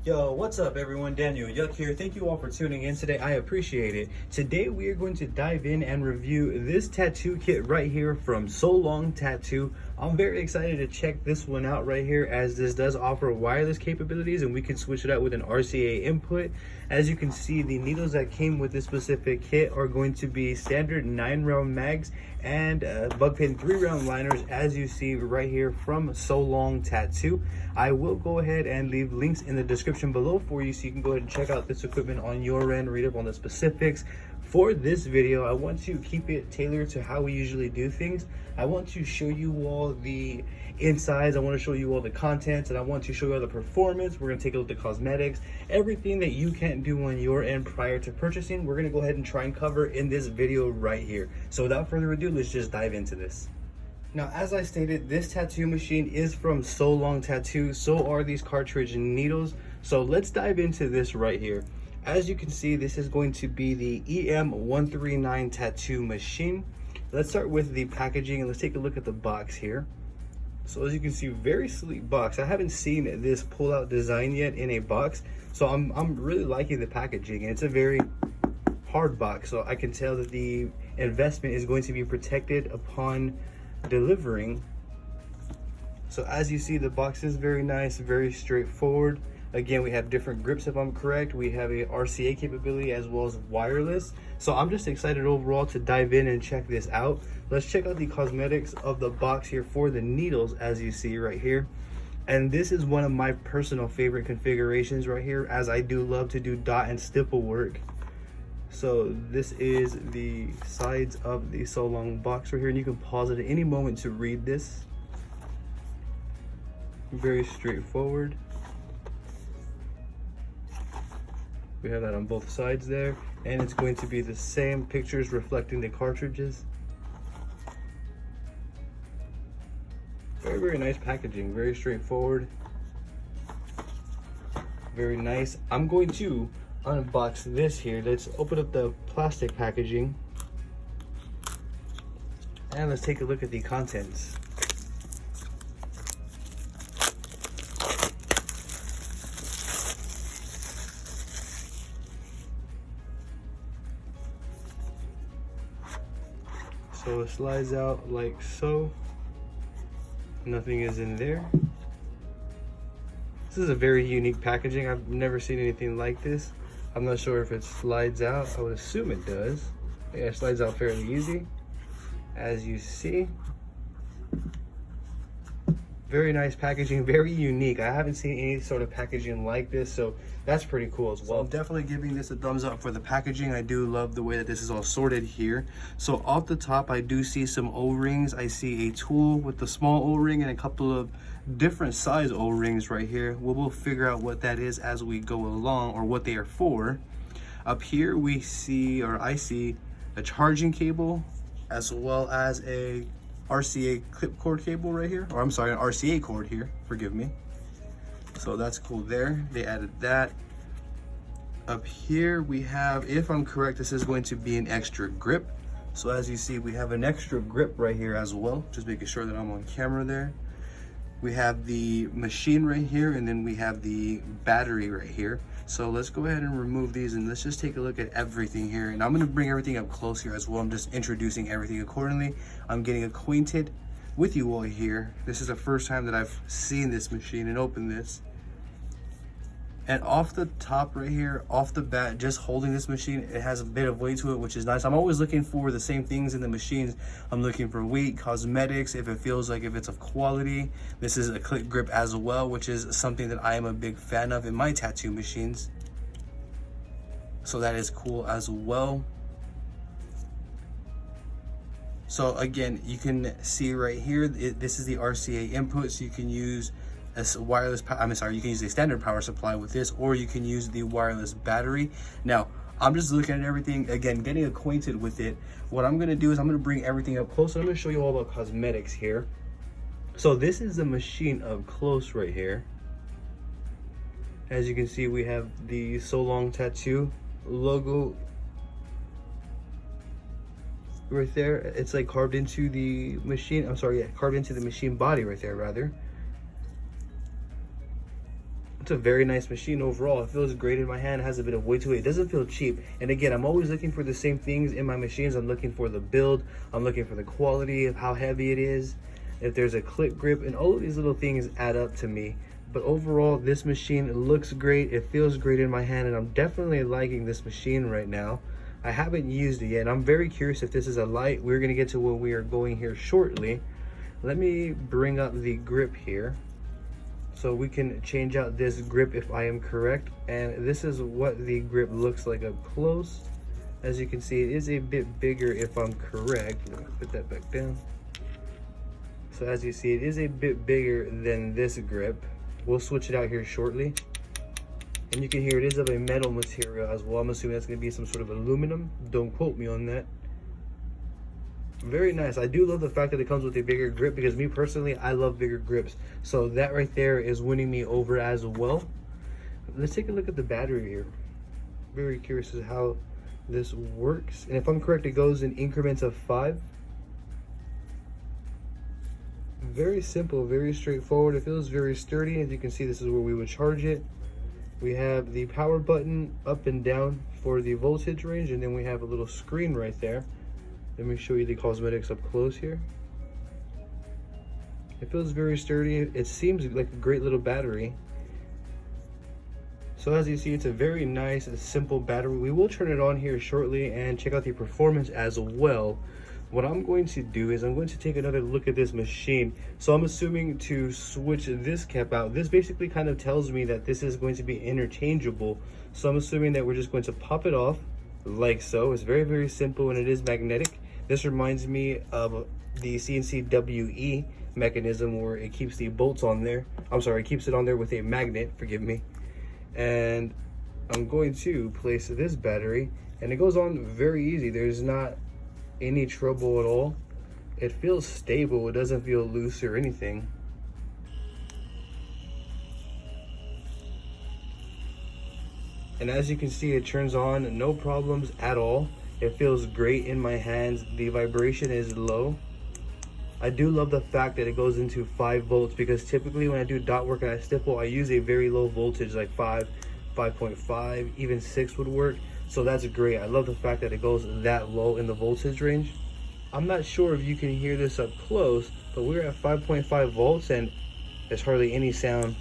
Yo, what's up everyone? Daniel Yuck here. Thank you all for tuning in today. I appreciate it. Today we are going to dive in and review this tattoo kit right here from Solong Tattoo. I'm very excited to check this one out right here, as this does offer wireless capabilities and we can switch it out with an RCA input. As you can see, the needles that came with this specific kit are going to be standard 9-round mags and bug pin 3-round liners, as you see right here from Solong Tattoo. I will go ahead and leave links in the description below for you so you can go ahead and check out this equipment on your end, read up on the specifics. For this video, I want to keep it tailored to how we usually do things. I want to show you all the insides, I want to show you all the contents, and I want to show you all the performance. We're going to take a look at cosmetics, everything that you can't do on your end prior to purchasing. We're going to go ahead and try and cover in this video right here. So without further ado, let's just dive into this. Now, as I stated, this tattoo machine is from Solong Tattoo. So are these cartridge needles. So let's dive into this right here. As you can see, this is going to be the EM-139 Tattoo Machine. Let's start with the packaging and let's take a look at the box here. So as you can see, very sleek box. I haven't seen this pull-out design yet in a box, so I'm really liking the packaging. It's a very hard box, so I can tell that the investment is going to be protected upon delivering. So as you see, the box is very nice, very straightforward. Again, we have different grips if I'm correct. We have a RCA capability as well as wireless. So I'm just excited overall to dive in and check this out. Let's check out the cosmetics of the box here for the needles, as you see right here. And this is one of my personal favorite configurations right here, as I do love to do dot and stipple work. So this is the sides of the Solong box right here, and you can pause it at any moment to read this. Very straightforward. We have that on both sides there, and it's going to be the same pictures reflecting the cartridges. Very nice packaging, very straightforward, very nice. I'm going to unbox this here. Let's open up the plastic packaging and let's take a look at the contents. So it slides out like so. Nothing is in there. This is a very unique packaging. I've never seen anything like this. I'm not sure if it slides out. I would assume it does. Yeah, it slides out fairly easy, as you see. Very nice packaging, very unique. I haven't seen any sort of packaging like this, so that's pretty cool as well. So I'm definitely giving this a thumbs up for the packaging. I do love the way that this is all sorted here. So off the top, I do see some O-rings. I see a tool with the small O-ring and a couple of different size O-rings right here. We'll figure out what that is as we go along, or what they are for. Up here we see, or I see, a charging cable as well as a RCA clip cord cable right here, or I'm sorry, an RCA cord here, forgive me. So that's cool there. They added that. Up here we have, if I'm correct, this is going to be an extra grip. So as you see, we have an extra grip right here as well, just making sure that I'm on camera there. We have the machine right here, and then we have the battery right here. So let's go ahead and remove these and let's just take a look at everything here. And I'm gonna bring everything up close here as well. I'm just introducing everything accordingly. I'm getting acquainted with you all here. This is the first time that I've seen this machine and opened this. And off the top right here, off the bat, just holding this machine, it has a bit of weight to it, which is nice. I'm always looking for the same things in the machines. I'm looking for weight, cosmetics, if it feels like, if it's of quality. This is a clip grip as well, which is something that I am a big fan of in my tattoo machines. So that is cool as well. So again, you can see right here, this is the RCA input, so you can use a wireless, you can use a standard power supply with this, or you can use the wireless battery. Now, I'm just looking at everything, again, getting acquainted with it. What I'm gonna do is I'm gonna bring everything up close, and I'm gonna show you all about cosmetics here. So this is the machine up close right here. As you can see, we have the Solong Tattoo logo right there. It's like carved into the machine, carved into the machine body right there, rather. It's a very nice machine overall. It feels great in my hand. It has a bit of weight to it. It doesn't feel cheap. And again, I'm always looking for the same things in my machines. I'm looking for the build. I'm looking for the quality of how heavy it is, if there's a click grip, and all of these little things add up to me. But overall, this machine looks great. It feels great in my hand, and I'm definitely liking this machine right now. I haven't used it yet. I'm very curious if this is a light. We're gonna get to where we are going here shortly. Let me bring up the grip here, so we can change out this grip if I am correct. And this is what the grip looks like up close. As you can see, it is a bit bigger if I'm correct. Let me put that back down. So as you see, it is a bit bigger than this grip. We'll switch it out here shortly. And you can hear it is of a metal material as well. I'm assuming that's gonna be some sort of aluminum. Don't quote me on that. Very nice. I do love the fact that it comes with a bigger grip, because me personally, I love bigger grips. So that right there is winning me over as well. Let's take a look at the battery here. Very curious as to how this works. And if I'm correct, it goes in increments of 5. Very simple, very straightforward. It feels very sturdy. As you can see, this is where we would charge it. We have the power button up and down for the voltage range, and then we have a little screen right there. Let me show you the cosmetics up close here. It feels very sturdy. It seems like a great little battery. So as you see, it's a very nice and simple battery. We will turn it on here shortly and check out the performance as well. What I'm going to do is I'm going to take another look at this machine. So I'm assuming to switch this cap out. This basically kind of tells me that this is going to be interchangeable. So I'm assuming that we're just going to pop it off like so. It's very, very simple, and it is magnetic. This reminds me of the CNC WE mechanism, where it keeps the bolts on there. I'm sorry, it keeps it on there with a magnet, forgive me. And I'm going to place this battery, and it goes on very easy. There's not any trouble at all. It feels stable. It doesn't feel loose or anything. And as you can see, it turns on, no problems at all. It feels great in my hands. The vibration is low. I do love the fact that it goes into 5 volts, because typically when I do dot work and I stipple, I use a very low voltage, like 5, 5.5, even 6 would work. So that's great. I love the fact that it goes that low in the voltage range. I'm not sure if you can hear this up close, but we're at 5.5 volts and there's hardly any sound.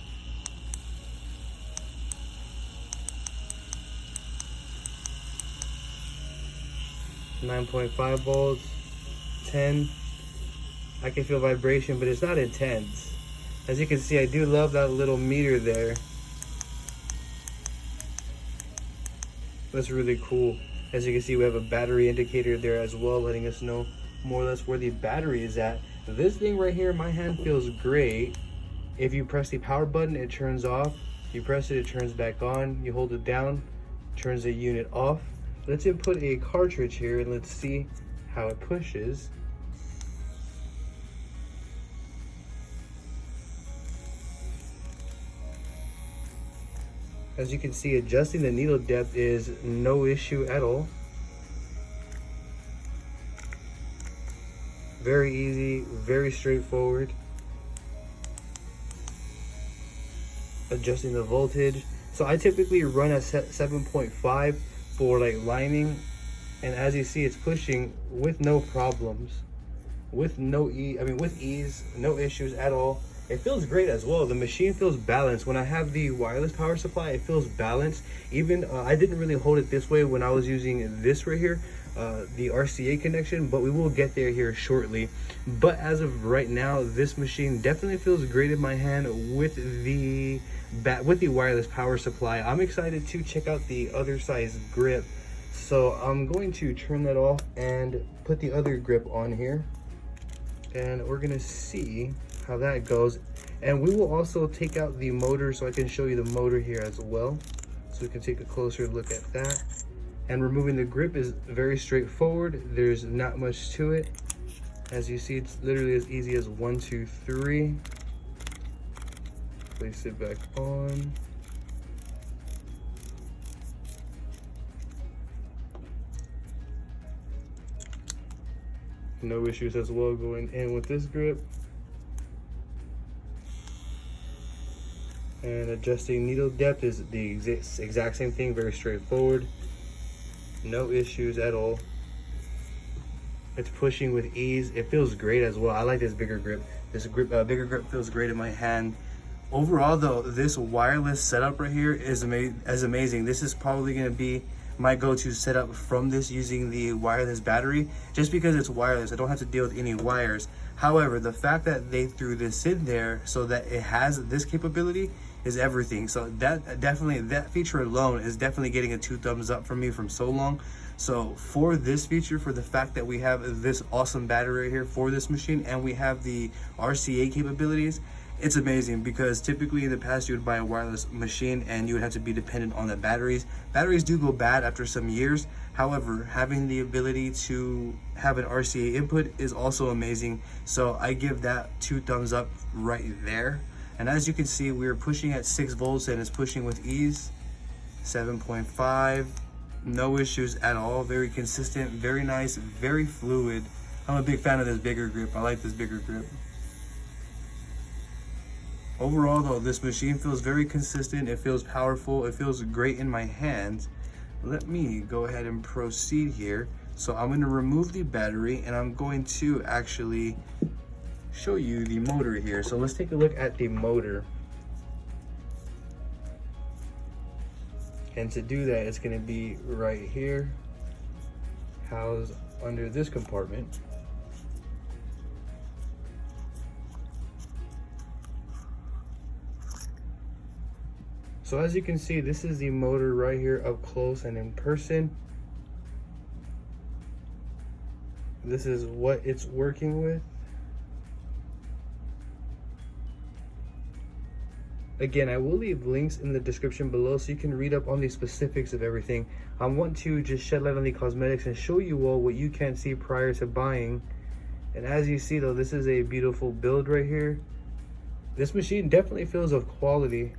.5 volts, 10. I can feel vibration, but it's not intense. As you can see, I do love that little meter there. That's really cool. As you can see, we have a battery indicator there as well, letting us know more or less where the battery is at. This thing right here in my hand feels great. If you press the power button, it turns off. You press it, it turns back on. You hold it down, turns the unit off. Let's input a cartridge here and let's see how it pushes. As you can see, adjusting the needle depth is no issue at all. Very easy, very straightforward. Adjusting the voltage. So I typically run at 7.5 for like lining, and as you see, it's pushing with no problems, with ease, no issues at all. It feels great as well. The machine feels balanced. When I have the wireless power supply, it feels balanced. Even I didn't really hold it this way when I was using this right here, the RCA connection, but we will get there here shortly. But as of right now, this machine definitely feels great in my hand with the wireless power supply. I'm excited to check out the other size grip, so I'm going to turn that off and put the other grip on here, and we're gonna see how that goes. And we will also take out the motor, so I can show you the motor here as well, so we can take a closer look at that. And removing the grip is very straightforward. There's not much to it. As you see, it's literally as easy as 1, 2, 3. Place it back on. No issues as well going in with this grip. And adjusting needle depth is the exact same thing, very straightforward. No issues at all. It's pushing with ease. It feels great as well. I like this bigger grip. This bigger grip feels great in my hand. Overall though, this wireless setup right here is amazing. This is probably gonna be my go-to setup from this, using the wireless battery, just because it's wireless. I don't have to deal with any wires. However, the fact that they threw this in there so that it has this capability is everything. So that feature alone is definitely getting a 2 thumbs up from me from Solong. So for this feature, for the fact that we have this awesome battery right here for this machine, and we have the RCA capabilities, it's amazing, because typically in the past you would buy a wireless machine and you would have to be dependent on the batteries. Batteries do go bad after some years. However, having the ability to have an RCA input is also amazing. So I give that 2 thumbs up right there. And as you can see, we're pushing at 6 volts and it's pushing with ease. 7.5, no issues at all. Very consistent, very nice, very fluid. I'm a big fan of this bigger grip. I like this bigger grip. Overall though, this machine feels very consistent. It feels powerful. It feels great in my hands. Let me go ahead and proceed here. So I'm going to remove the battery and I'm going to actually show you the motor here. So let's take a look at the motor. And to do that, it's going to be right here, housed under this compartment. So as you can see, this is the motor right here up close and in person. This is what it's working with. Again, I will leave links in the description below so you can read up on the specifics of everything. I want to just shed light on the cosmetics and show you all what you can see prior to buying. And as you see though, this is a beautiful build right here. This machine definitely feels of quality.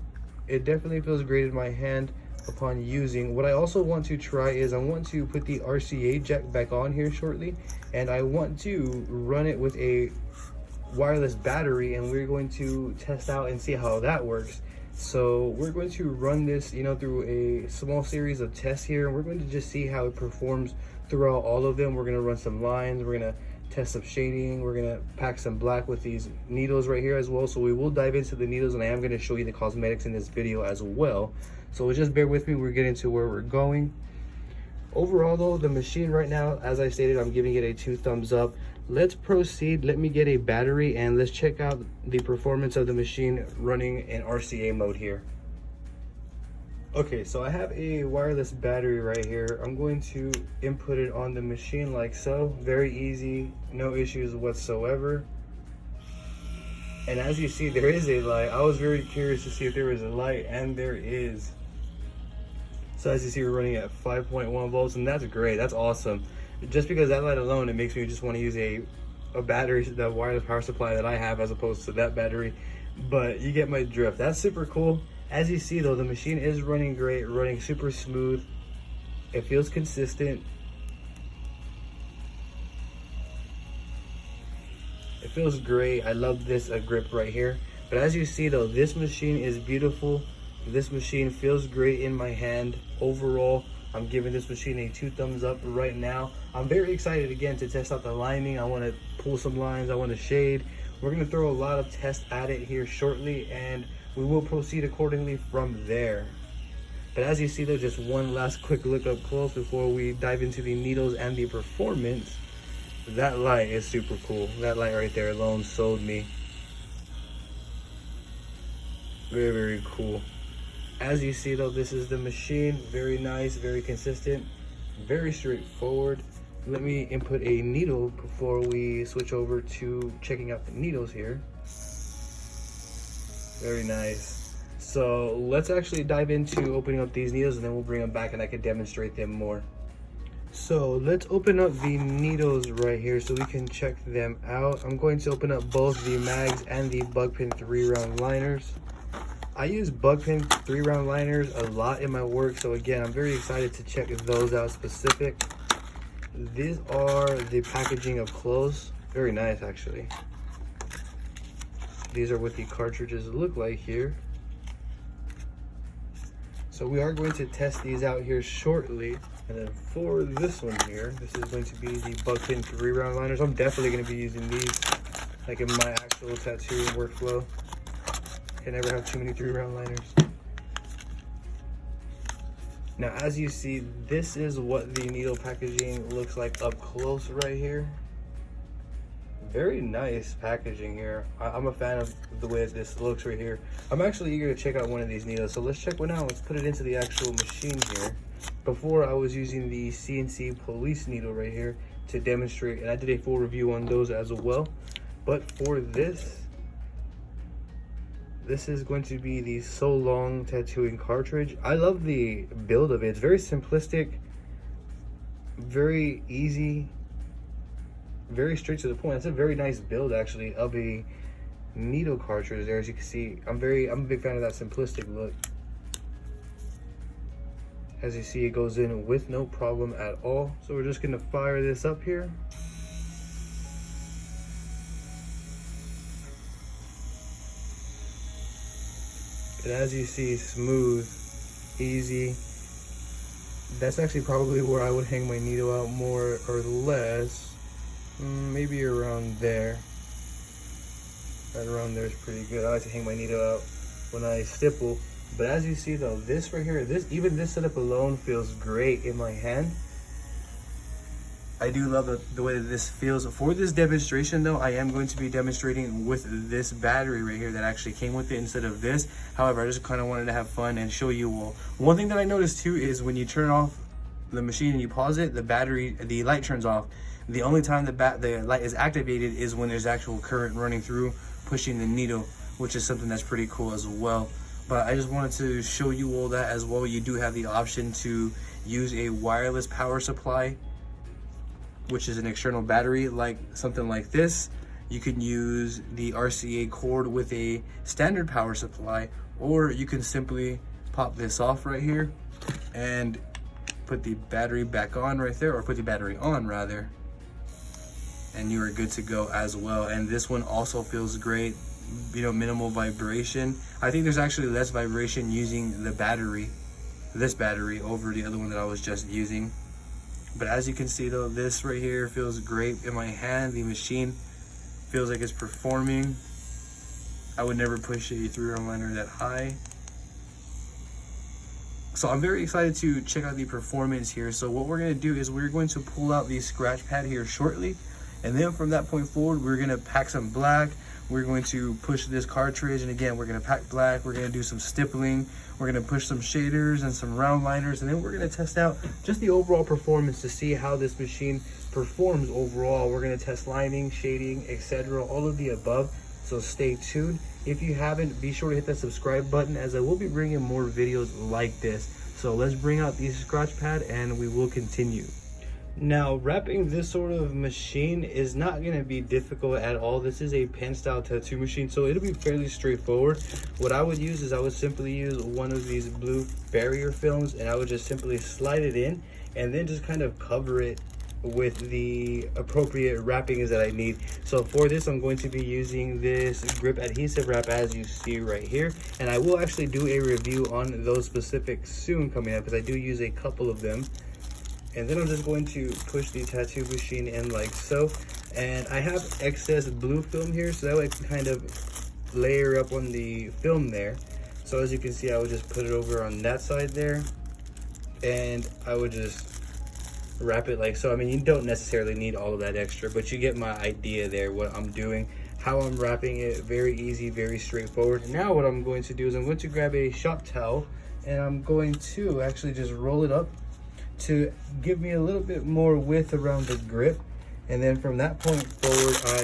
It definitely feels great in my hand upon using. What I also want to try is I want to put the RCA jack back on here shortly, and I want to run it with a wireless battery, and we're going to test out and see how that works. So we're going to run this, through a small series of tests here, and we're going to just see how it performs throughout all of them. We're going to run some lines, we're going to test some shading, we're going to pack some black with these needles right here as well. So we will dive into the needles, and I am going to show you the cosmetics in this video as well. So just bear with me, we're getting to where we're going. Overall though, the machine right now, as I stated, I'm giving it a 2 thumbs up. Let's proceed. Let me get a battery and let's check out the performance of the machine running in RCA mode here. Okay, so I have a wireless battery right here. I'm going to input it on the machine like so. Very easy, no issues whatsoever. And as you see, there is a light. I was very curious to see if there was a light, and there is. So as you see, we're running at 5.1 volts, and that's great. That's awesome. Just because that light alone, it makes me just want to use a battery, the wireless power supply that I have, as opposed to that battery. But you get my drift. That's super cool. As you see though, the machine is running great, running super smooth. It feels consistent. It feels great. I love this grip right here. But as you see though, this machine is beautiful. This machine feels great in my hand. Overall, I'm giving this machine a 2 thumbs up right now. I'm very excited again to test out the lining. I want to pull some lines, I want to shade. We're going to throw a lot of tests at it here shortly, and we will proceed accordingly from there. But as you see though, just one last quick look up close before we dive into the needles and the performance. That light is super cool. That light right there alone sold me. Very, very cool. As you see though, this is the machine. Very nice, very consistent, very straightforward. Let me input a needle before we switch over to checking out the needles here. Very nice. So let's actually dive into opening up these needles, and then we'll bring them back and I can demonstrate them more. So let's open up the needles right here so we can check them out. I'm going to open up both the mags and the bug pin 3-round liners. I use bug pin 3-round liners a lot in my work, so again, I'm very excited to check those out specific. These are the packaging of clothes. Very nice actually. These are what the cartridges look like here. So we are going to test these out here shortly. And then for this one here, this is going to be the Buckton 3-round liners. I'm definitely going to be using these like in my actual tattoo workflow. Can never have too many 3-round liners. Now, as you see, this is what the needle packaging looks like up close right here. Very nice packaging here. I'm a fan of the way this looks right here. I'm actually eager to check out one of these needles. So let's check one out. Let's put it into the actual machine here. Before, I was using the CNC police needle right here to demonstrate, and I did a full review on those as well. But for this is going to be the Solong tattooing cartridge. I love the build of it. It's very simplistic, very easy, very straight to the point. It's a very nice build actually of a needle cartridge there. As you can see, I'm a big fan of that simplistic look. As you see, it goes in with no problem at all. So we're just gonna fire this up here. And as you see, smooth, easy. That's actually probably where I would hang my needle out more or less. Maybe around there. Right around there is pretty good. I like to hang my needle out when I stipple. But as you see though, this right here, even this setup alone feels great in my hand. I do love the way that this feels. For this demonstration though, I am going to be demonstrating with this battery right here that actually came with it instead of this. However, I just kind of wanted to have fun and show you all. One thing that I noticed too is when you turn off the machine and you pause it, the light turns off. The only time the light is activated is when there's actual current running through, pushing the needle, which is something that's pretty cool as well. But I just wanted to show you all that as well. You do have the option to use a wireless power supply, which is an external battery, like something like this. You can use the RCA cord with a standard power supply, or you can simply pop this off right here and put the battery back on right there, or put the battery on rather, and you are good to go as well. And this one also feels great, you know, minimal vibration. I think there's actually less vibration using the battery, this battery, over the other one that I was just using. But as you can see though, this right here feels great in my hand. The machine feels like it's performing. I would never push a 3-round liner that high. So I'm very excited to check out the performance here. So what we're gonna do is we're going to pull out the scratch pad here shortly. And then from that point forward, we're gonna pack some black. We're going to push this cartridge, and again, we're gonna pack black. We're gonna do some stippling. We're gonna push some shaders and some round liners, and then we're gonna test out just the overall performance to see how this machine performs overall. We're gonna test lining, shading, etc., all of the above. So stay tuned. If you haven't, be sure to hit that subscribe button, as I will be bringing more videos like this. So let's bring out the scratch pad and we will continue. Now, wrapping this sort of machine is not going to be difficult at all. This is a pen style tattoo machine, so it'll be fairly straightforward. What I would use is I would simply use one of these blue barrier films, and I would just simply slide it in and then just kind of cover it with the appropriate wrappings that I need. So for this, I'm going to be using this grip adhesive wrap, as you see right here, and I will actually do a review on those specifics soon coming up, because I do use a couple of them. And then I'm just going to push the tattoo machine in like so. And I have excess blue film here, so that way I can kind of layer up on the film there. So as you can see, I would just put it over on that side there, and I would just wrap it like so. I mean, you don't necessarily need all of that extra, but you get my idea there, what I'm doing, how I'm wrapping it. Very easy, very straightforward. And now what I'm going to do is I'm going to grab a shop towel, and I'm going to actually just roll it up to give me a little bit more width around the grip. And then from that point forward, I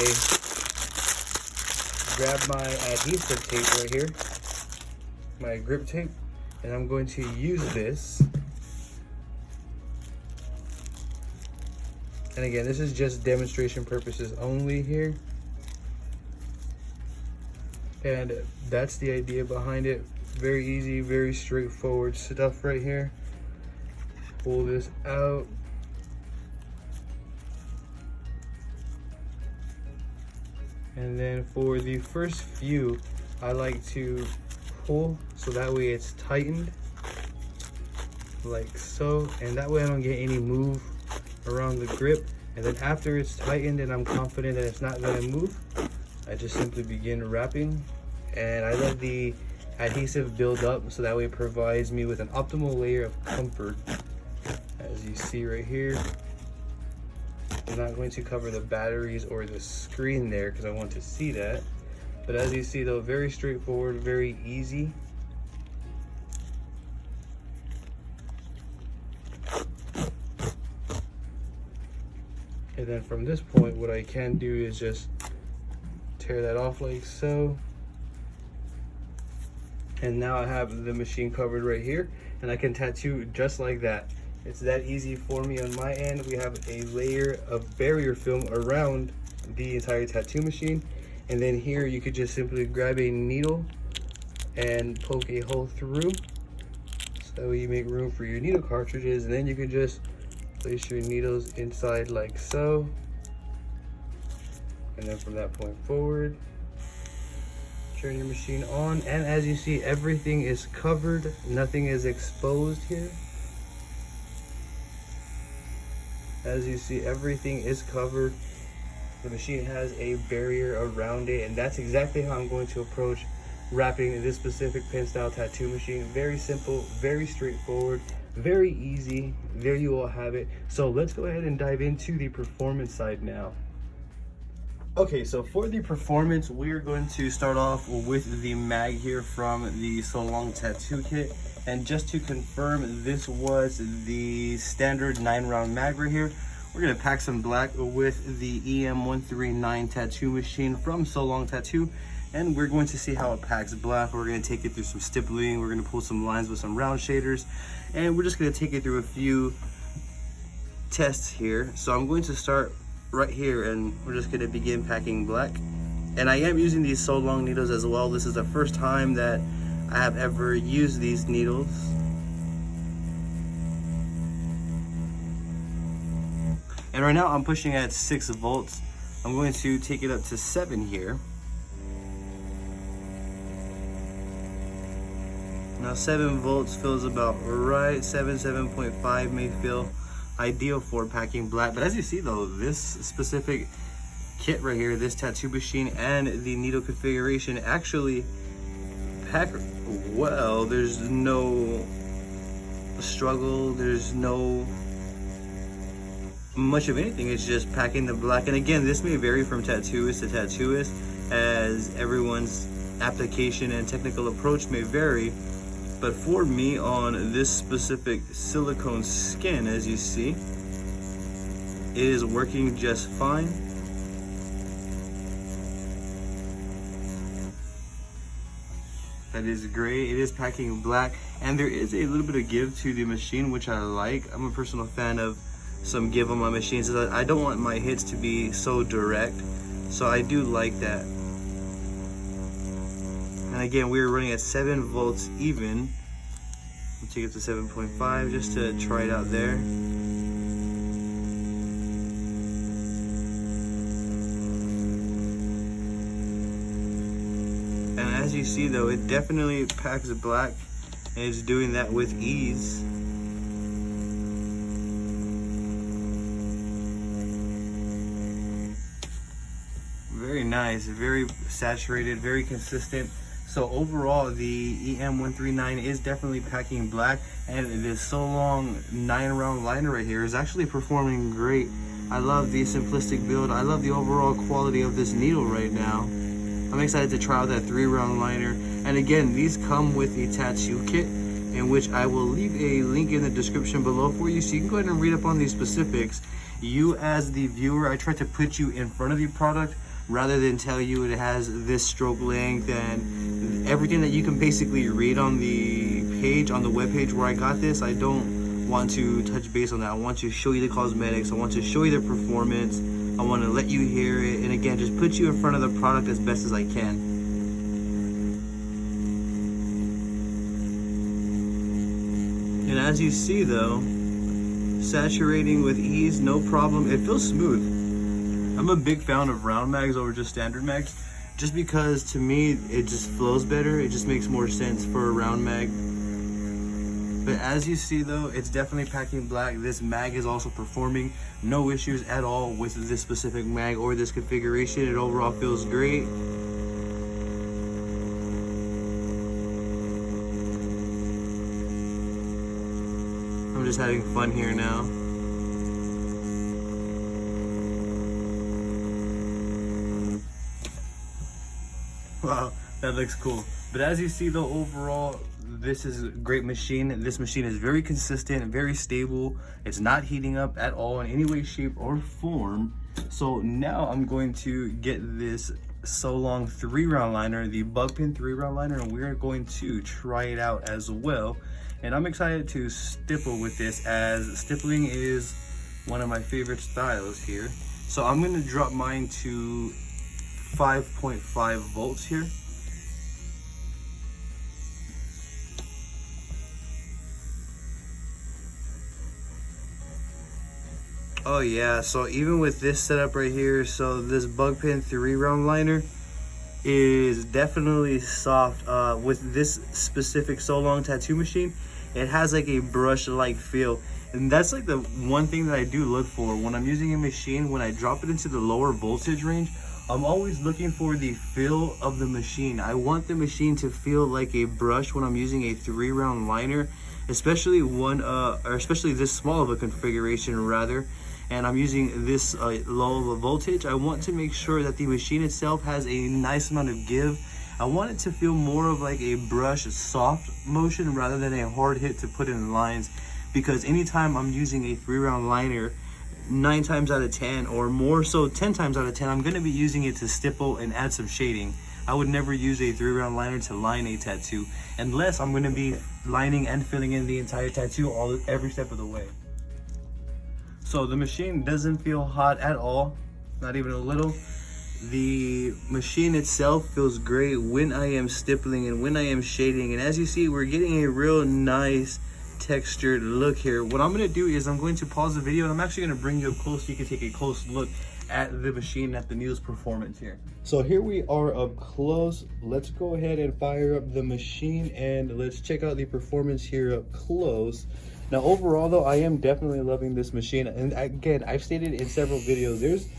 grab my adhesive tape right here, my grip tape, and I'm going to use this. And again, this is just demonstration purposes only here. And that's the idea behind it. Very easy, very straightforward stuff right here. Pull this out. And then for the first few, I like to pull so that way it's tightened. like so, and that way I don't get any move around the grip. And then after it's tightened and I'm confident that it's not going to move, I just simply begin wrapping, and I let the adhesive build up so that way it provides me with an optimal layer of comfort. As you see right here, I'm not going to cover the batteries or the screen there because I want to see that. But as you see though, very straightforward, very easy. And then from this point, what I can do is just tear that off like so. And now I have the machine covered right here, and I can tattoo just like that. It's that easy for me on my end. We have a layer of barrier film around the entire tattoo machine. And then here you could just simply grab a needle and poke a hole through. So that way you make room for your needle cartridges, and then you can just place your needles inside like so. And then from that point forward, turn your machine on, and as you see, everything is covered, nothing is exposed here. As you see, everything is covered. The machine has a barrier around it, and that's exactly how I'm going to approach wrapping this specific pen style tattoo machine. Very simple, very straightforward, very easy. There you all have it. So let's go ahead and dive into the performance side now. Okay, so for the performance, we are going to start off with the mag here from the Solong Tattoo Kit. And just to confirm, this was the standard 9-round mag right here. We're gonna pack some black with the EM-139 Tattoo Machine from Solong Tattoo. And we're going to see how it packs black. We're gonna take it through some stippling. We're gonna pull some lines with some round shaders. And we're just gonna take it through a few tests here. So I'm going to start right here, and we're just gonna begin packing black. And I am using these Solong needles as well. This is the first time that I have ever used these needles. And right now I'm pushing at 6 volts. I'm going to take it up to 7 here. Now 7 volts feels about right. 7.5 may feel ideal for packing black. But as you see though, this specific kit right here, this tattoo machine and the needle configuration actually pack well. There's no struggle, there's no much of anything. It's just packing the black. And again, this may vary from tattooist to tattooist, as everyone's application and technical approach may vary. But for me, on this specific silicone skin, as you see, it is working just fine. That is great. It is packing black, and there is a little bit of give to the machine, which I like. I'm a personal fan of some give on my machines. I don't want my hits to be so direct, so I do like that. And again, we were running at 7 volts even. We'll take it to 7.5 just to try it out there. And as you see though, it definitely packs black, and it's doing that with ease. Very nice, very saturated, very consistent. So overall, the EM-139 is definitely packing black, and this Solong 9-round liner right here is actually performing great. I love the simplistic build. I love the overall quality of this needle right now. I'm excited to try out that 3-round liner. And again, these come with a tattoo kit, in which I will leave a link in the description below for you, so you can go ahead and read up on these specifics. You as the viewer, I try to put you in front of the product rather than tell you it has this stroke length and everything that you can basically read on the page, on the web page where I got this. I don't want to touch base on that. I want to show you the cosmetics. I want to show you the performance. I want to let you hear it, and again, just put you in front of the product as best as I can. And as you see though, saturating with ease, no problem. It feels smooth. I'm a big fan of round mags over just standard mags, just because to me it just flows better. It just makes more sense for a round mag. But as you see though, it's definitely packing black. This mag is also performing. No issues at all with this specific mag or this configuration. It overall feels great. I'm just having fun here now. Wow, that looks cool. But as you see though, overall, this is a great machine. This machine is very consistent and very stable. It's not heating up at all in any way, shape, or form. So now I'm going to get this Solong 3-round liner, the bug pin 3-round liner, and we're going to try it out as well. And I'm excited to stipple with this, as stippling is one of my favorite styles here. So I'm going to drop mine to 5.5 volts here. Oh yeah, so even with this setup right here, so this bug pin 3-round liner is definitely soft. With this specific Solong tattoo machine, it has like a brush like feel, and that's like the one thing that I do look for when I'm using a machine. When I drop it into the lower voltage range, I'm always looking for the feel of the machine. I want the machine to feel like a brush when I'm using a 3-round liner, especially one or especially this small of a configuration rather, and I'm using this low of a voltage. I want to make sure that the machine itself has a nice amount of give. I want it to feel more of like a brush, a soft motion rather than a hard hit to put in lines, because anytime I'm using a 3-round liner, 9 times out of 10, or more so 10 times out of 10, I'm going to be using it to stipple and add some shading. I would never use a 3-round liner to line a tattoo unless I'm going to be lining and filling in the entire tattoo every step of the way. So the machine doesn't feel hot at all, not even a little. The machine itself feels great when I am stippling and when I am shading, and as you see, we're getting a real nice textured look here. What I'm going to do is I'm going to pause the video and I'm actually going to bring you up close so you can take a close look at the machine, at the needle's performance here. So here we are up close. Let's go ahead and fire up the machine and let's check out the performance here up close. Now overall though, I am definitely loving this machine, and again, I've stated in several videos, there's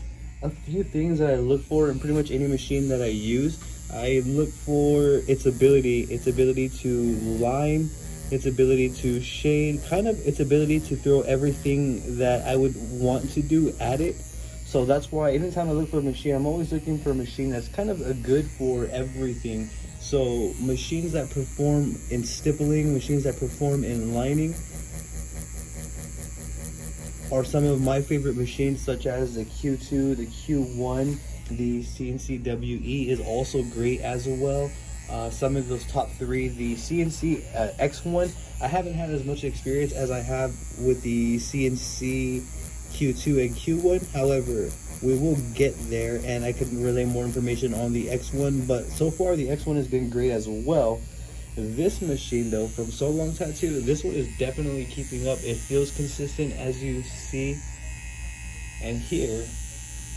a few things that I look for in pretty much any machine that I use. I look for its ability to line, its ability to shade, kind of its ability to throw everything that I would want to do at it. So that's why anytime I look for a machine, I'm always looking for a machine that's kind of a good for everything. So machines that perform in stippling, machines that perform in lining are some of my favorite machines, such as the Q2, the Q1, the CNC WE is also great as well. Some of those top 3, the CNC X1, I haven't had as much experience as I have with the CNC Q2 and Q1. However, we will get there and I can relay more information on the X1, but so far the X1 has been great as well. This machine though, from Solong Tattoo, this one is definitely keeping up. It feels consistent, as you see and hear.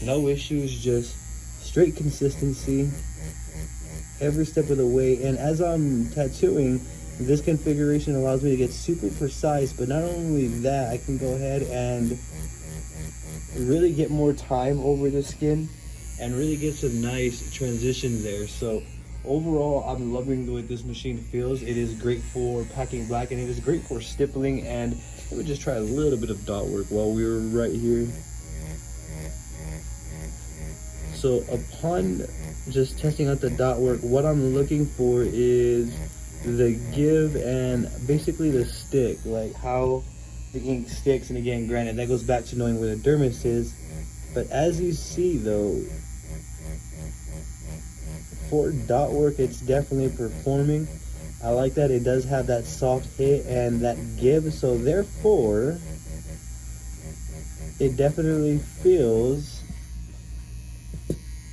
No issues, just straight consistency every step of the way. And as I'm tattooing, this configuration allows me to get super precise, but not only that, I can go ahead and really get more time over the skin and really get some nice transition there. So overall, I'm loving the way this machine feels. It is great for packing black, and it is great for stippling. And let me just try a little bit of dot work while we're right here. So upon just testing out the dot work, what I'm looking for is the give and basically the stick, like how the ink sticks. And again, granted, that goes back to knowing where the dermis is. But as you see though, for dot work, it's definitely performing. I like that it does have that soft hit and that give, so therefore it definitely feels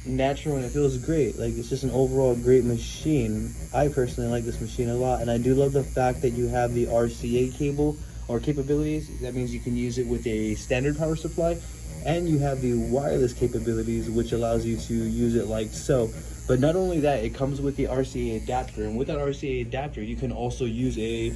natural and it feels great. Like, it's just an overall great machine. I personally like this machine a lot, and I do love the fact that you have the RCA cable or capabilities. That means you can use it with a standard power supply, and you have the wireless capabilities, which allows you to use it like so. But not only that, it comes with the RCA adapter, and with that RCA adapter you can also use a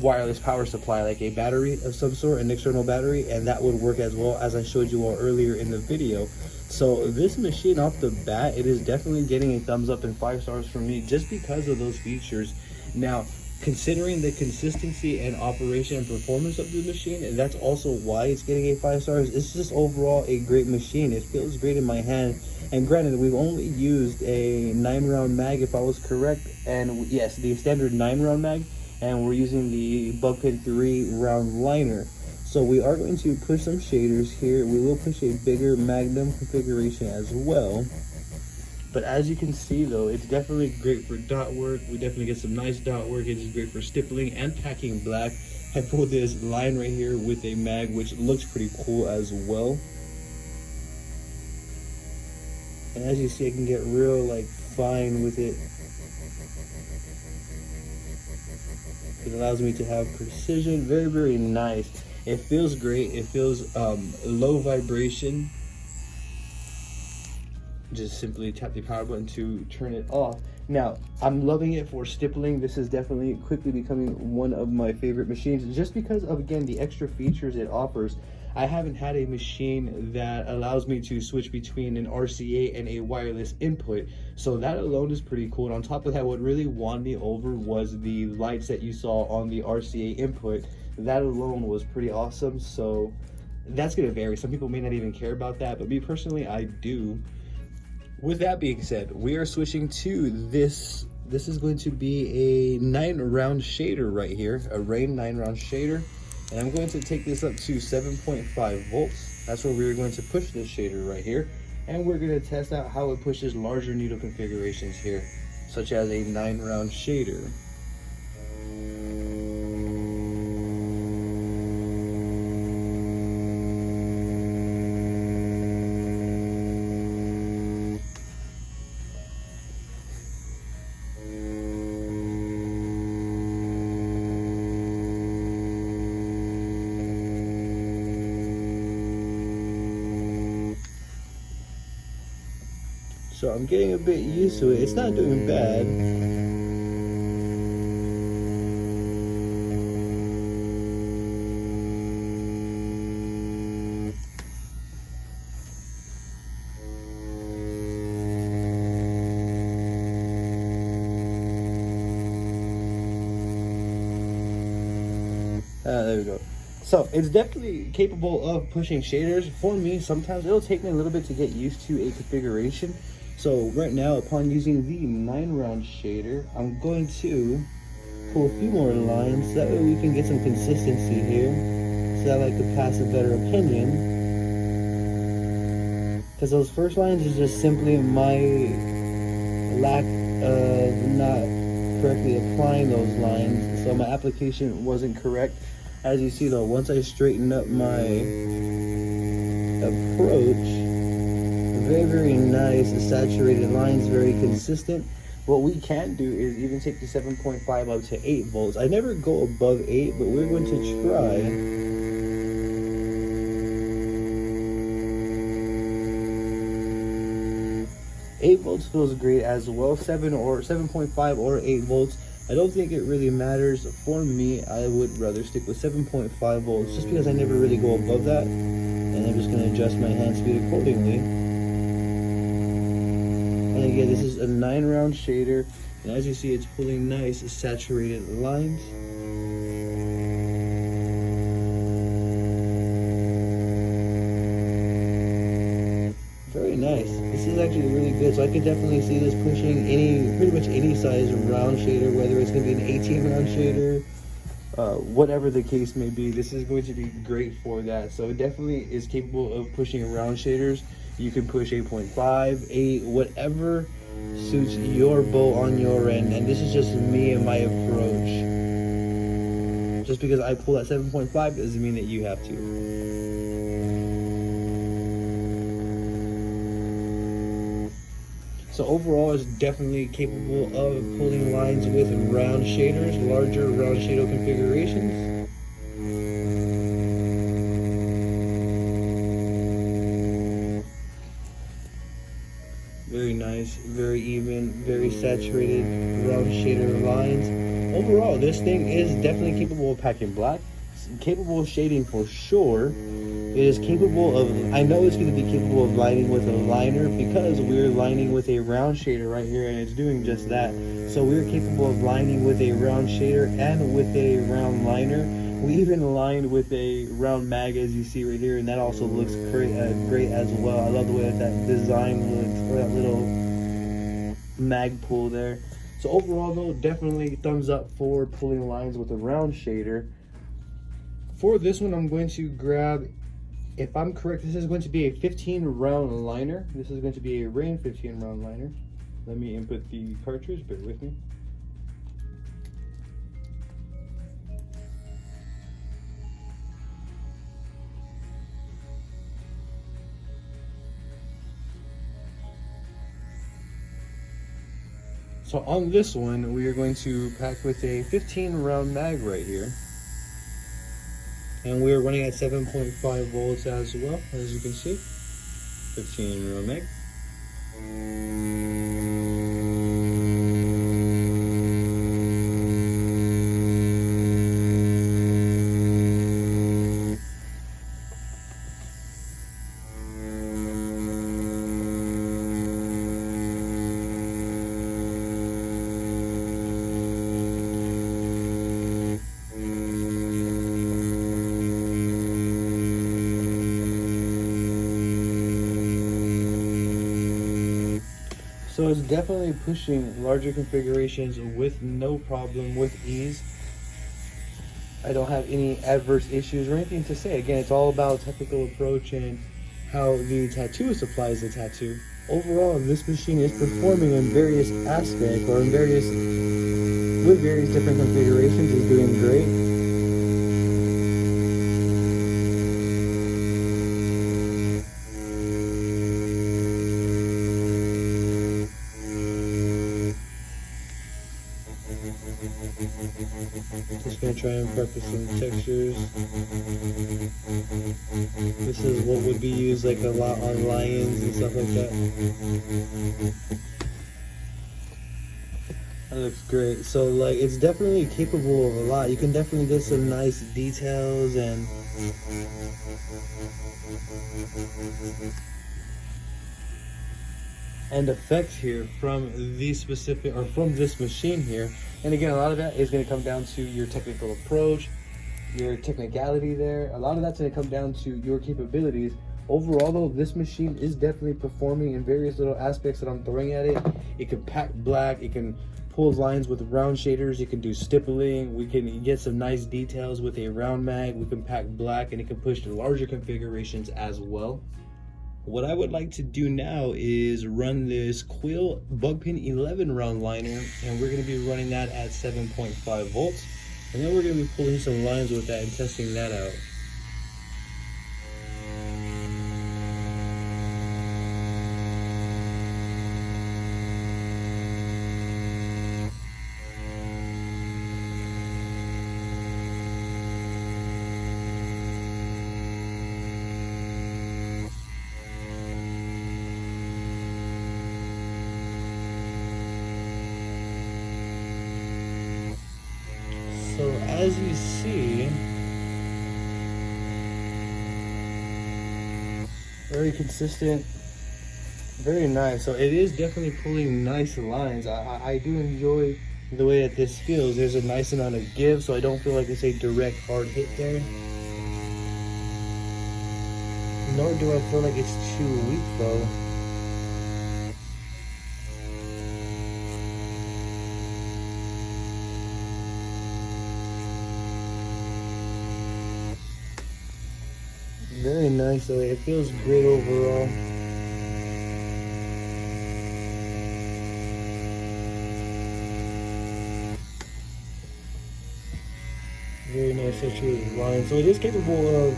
wireless power supply, like a battery of some sort, an external battery, and that would work as well, as I showed you all earlier in the video. So this machine off the bat, it is definitely getting a thumbs up and 5 stars from me just because of those features. Now, considering the consistency and operation and performance of the machine, and that's also why it's getting a 5 stars. It's just overall a great machine. It feels great in my hand. And granted, we've only used a 9-round mag, if I was correct, and yes, the standard 9-round mag, and we're using the Buckhead 3-round liner. So we are going to push some shaders here. We will push a bigger Magnum configuration as well. But as you can see though, it's definitely great for dot work. We definitely get some nice dot work. It is great for stippling and packing black. I pulled this line right here with a mag, which looks pretty cool as well. And as you see, I can get real like fine with it. It allows me to have precision. Very, very nice. It feels great. It feels low vibration. Just simply tap the power button to turn it off. Now, I'm loving it for stippling. This is definitely quickly becoming one of my favorite machines just because of, again, the extra features it offers. I haven't had a machine that allows me to switch between an RCA and a wireless input. So that alone is pretty cool. And on top of that, what really won me over was the lights that you saw on the RCA input. That alone was pretty awesome. So that's gonna vary. Some people may not even care about that, but me personally, I do. With that being said, we are switching to this. This is going to be a 9-round shader right here, a Rain 9-round shader. And I'm going to take this up to 7.5 volts. That's where we're going to push this shader right here. And we're going to test out how it pushes larger needle configurations here, such as a 9-round shader. So I'm getting a bit used to it. It's not doing bad. There we go. So it's definitely capable of pushing shaders. For me, sometimes it'll take me a little bit to get used to a configuration. So right now, upon using the 9-round shader, I'm going to pull a few more lines. That way we can get some consistency here, so that I could pass a better opinion. Because those first lines is just simply my lack of not correctly applying those lines. So my application wasn't correct. As you see though, once I straighten up my approach, very, very nice, saturated lines, very consistent. What we can do is even take the 7.5 up to 8 volts. I never go above 8, but we're going to try. 8 volts feels great as well. 7.5 or 8 volts. I don't think it really matters. For me, I would rather stick with 7.5 volts just because I never really go above that. And I'm just going to adjust my hand speed accordingly. And again, this is a 9-round shader, and as you see, it's pulling nice saturated lines. Very nice. This is actually really good. So I could definitely see this pushing pretty much any size round shader, whether it's going to be an 18-round shader, whatever the case may be. This is going to be great for that. So it definitely is capable of pushing round shaders. You can push 8.5, 8, whatever suits your bow on your end. And this is just me and my approach. Just because I pull at 7.5 doesn't mean that you have to. So overall, it's definitely capable of pulling lines with round shaders, larger round shadow configurations. Very nice. nice, very even, very saturated round shader lines. Overall, this thing is definitely capable of packing black, capable of shading for sure. It is capable of, I know it's going to be capable of lining with a liner because we're lining with a round shader right here, and it's doing just that. So we're capable of lining with a round shader and with a round liner. We even lined with a round mag, as you see right here, and that also looks great as well. I love the way that design looks, or that little mag pull there. So overall though, definitely thumbs up for pulling lines with a round shader. For this one, I'm going to grab, if I'm correct, this is going to be a 15 round liner. This is going to be a Rain 15 round liner. Let me input the cartridge, bear with me. So on this one, we are going to pack with a 15 round mag right here. And we're running at 7.5 volts as well, as you can see. 15 round mag. So it's definitely pushing larger configurations with no problem, with ease. I don't have any adverse issues or anything to say. Again, it's all about technical approach and how the tattooist applies the tattoo. Overall, this machine is performing in various aspects, or in with various different configurations, is doing great. Just gonna try and practice some textures. This is what would be used like a lot on lions and stuff like that. That looks great. So like, it's definitely capable of a lot. You can definitely get some nice details and effects here from these specific, or from this machine here. And again, a lot of that is going to come down to your technical approach, your technicality there. A lot of that's going to come down to your capabilities. Overall though, this machine is definitely performing in various little aspects that I'm throwing at it. It can pack black, it can pull lines with round shaders, it can do stippling, we can get some nice details with a round mag, we can pack black, and it can push to larger configurations as well. What I would like to do now is run this Quill Bugpin 11 round liner, and we're going to be running that at 7.5 volts. And then we're going to be pulling some lines with that and testing that out. So as you see, very consistent, very nice. So it is definitely pulling nice lines. I do enjoy the way that this feels. There's a nice amount of give, so I don't feel like it's a direct hard hit there. Nor do I feel like it's too weak though. Very nice though, it feels great overall. Very nice saturated line. So it is capable of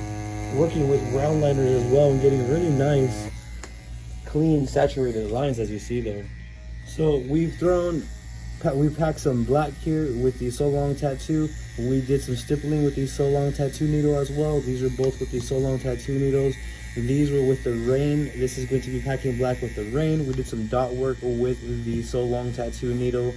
working with round liners as well and getting really nice, clean, saturated lines as you see there. So we've packed some black here with the Solong tattoo. We did some stippling with the Solong tattoo needle as well. These are both with the Solong tattoo needles. These were with the rain. This is going to be packing black with the rain. We did some dot work with the Solong tattoo needle.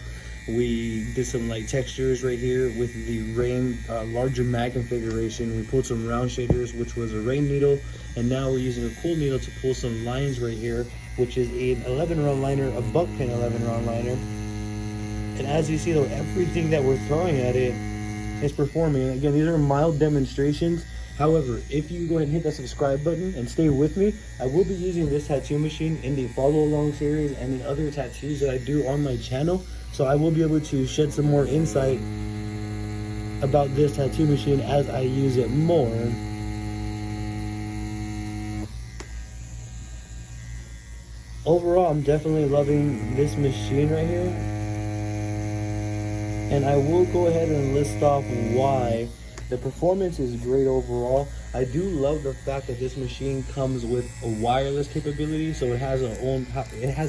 We did some light textures right here with the rain larger mag configuration. We pulled some round shaders, which was a rain needle, and now we're using a cool needle to pull some lines right here, which is an 11 round liner, a buck pin 11 round liner. And as you see though, everything that we're throwing at it is performing. Again, these are mild demonstrations. However, if you go ahead and hit that subscribe button and stay with me, I will be using this tattoo machine in the follow along series and in other tattoos that I do on my channel. So I will be able to shed some more insight about this tattoo machine as I use it more. Overall, I'm definitely loving this machine right here. And I will go ahead and list off why. The performance is great overall. I do love the fact that this machine comes with a wireless capability, so it has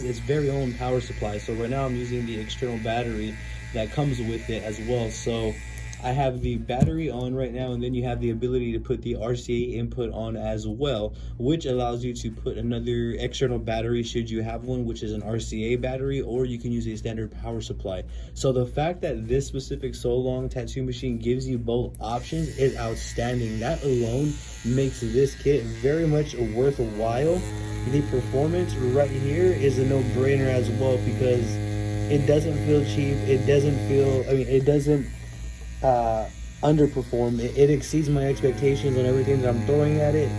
its very own power supply. So right now I'm using the external battery that comes with it as well. So I have the battery on right now, and then you have the ability to put the RCA input on as well, which allows you to put another external battery should you have one, which is an RCA battery, or you can use a standard power supply. So the fact that this specific Solong tattoo machine gives you both options is outstanding. That alone makes this kit very much worthwhile. The performance right here is a no-brainer as well, because it doesn't feel cheap. It doesn't feel, it doesn't underperform. It exceeds my expectations on everything that I'm throwing at it.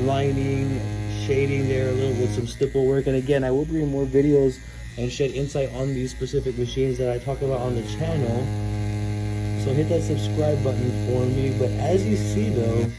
Lining, shading there a little with some stipple work. And again, I will bring more videos and shed insight on these specific machines that I talk about on the channel. So hit that subscribe button for me. But as you see though,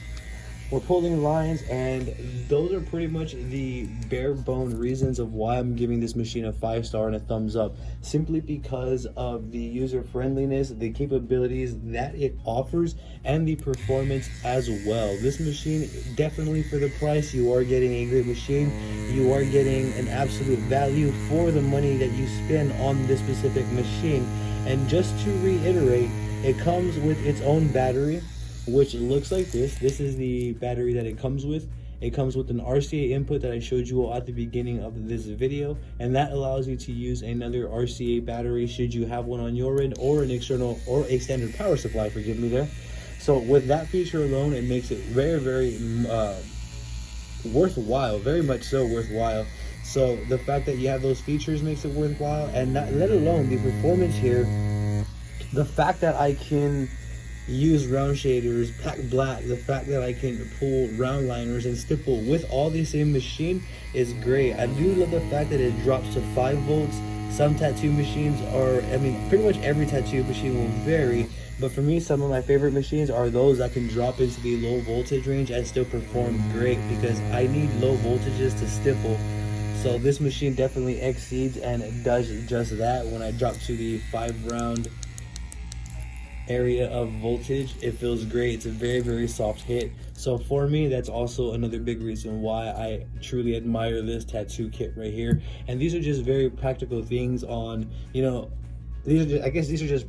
we're pulling lines, and those are pretty much the bare bone reasons of why I'm giving this machine a 5-star and a thumbs up, simply because of the user friendliness, the capabilities that it offers, and the performance as well. This machine, definitely for the price, you are getting a great machine. You are getting an absolute value for the money that you spend on this specific machine. And just to reiterate, it comes with its own battery, which looks like this. This is the battery that it comes with. It comes with an RCA input that I showed you all at the beginning of this video, and that allows you to use another RCA battery should you have one on your end, or an external or a standard power supply, forgive me there. So with that feature alone, it makes it very, very worthwhile, very much so worthwhile. So the fact that you have those features makes it worthwhile, and not, let alone the performance here. The fact that I can use round shaders, pack black, the fact that I can pull round liners and stipple with all the same machine is great. I do love the fact that it drops to 5 volts. Some tattoo machines are, pretty much every tattoo machine will vary, but for me, some of my favorite machines are those that can drop into the low voltage range and still perform great, because I need low voltages to stipple. So this machine definitely exceeds and does just that. When I drop to the 5 round area of voltage, it feels great. It's a very, very soft hit. So for me, that's also another big reason why I truly admire this tattoo kit right here. And these are just very practical things on, these are just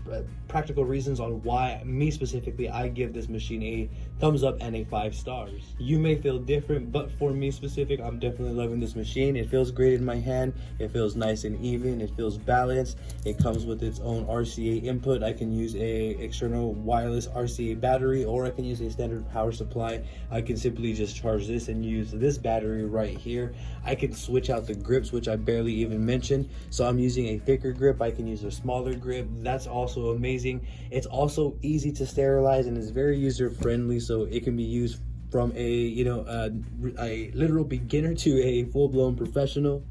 practical reasons on why me specifically, I give this machine a thumbs up and a 5 stars. You may feel different, but for me specific, I'm definitely loving this machine. It feels great in my hand. It feels nice and even. It feels balanced. It comes with its own RCA input. I can use a external wireless RCA battery, or I can use a standard power supply. I can simply just charge this and use this battery right here. I can switch out the grips, which I barely even mentioned. So I'm using a thicker grip. I can use a smaller grip. That's also amazing. It's also easy to sterilize, and it's very user friendly, so it can be used from a literal beginner to a full-blown professional.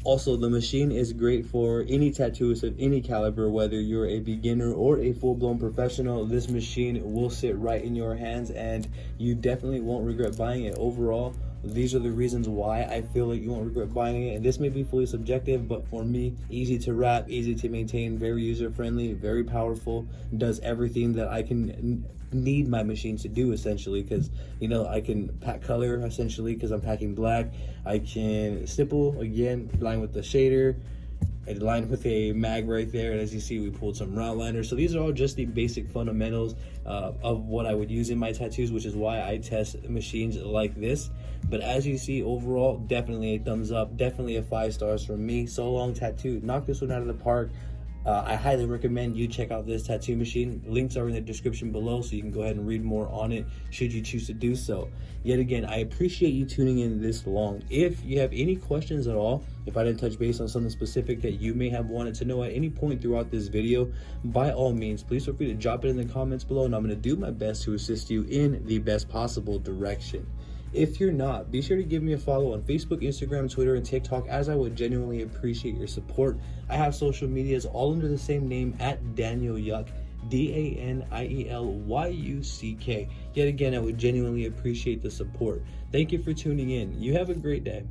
Also, the machine is great for any tattooist of any caliber, whether you're a beginner or a full-blown professional. This machine will sit right in your hands, and you definitely won't regret buying it. Overall, these are the reasons why I feel like you won't regret buying it. And this may be fully subjective, but for me, easy to wrap, easy to maintain, very user-friendly, very powerful, does everything that I can need my machine to do, essentially, because I can pack color, essentially, because I'm packing black. I can stipple, again, line with the shader, lined with a mag right there, and as you see, we pulled some round liners. So these are all just the basic fundamentals of what I would use in my tattoos, which is why I test machines like this. But as you see, overall, definitely a thumbs up, definitely a 5 stars from me. Solong Tattoo, knock this one out of the park. I highly recommend you check out this tattoo machine. Links are in the description below, so you can go ahead and read more on it should you choose to do so. Yet again, I appreciate you tuning in this long. If you have any questions at all, if I didn't touch base on something specific that you may have wanted to know at any point throughout this video, by all means, please feel free to drop it in the comments below, and I'm going to do my best to assist you in the best possible direction. If you're not, be sure to give me a follow on Facebook, Instagram, Twitter, and TikTok, as I would genuinely appreciate your support. I have social medias all under the same name, at Daniel Yuck, DANIELYUCK. Yet again, I would genuinely appreciate the support. Thank you for tuning in. You have a great day.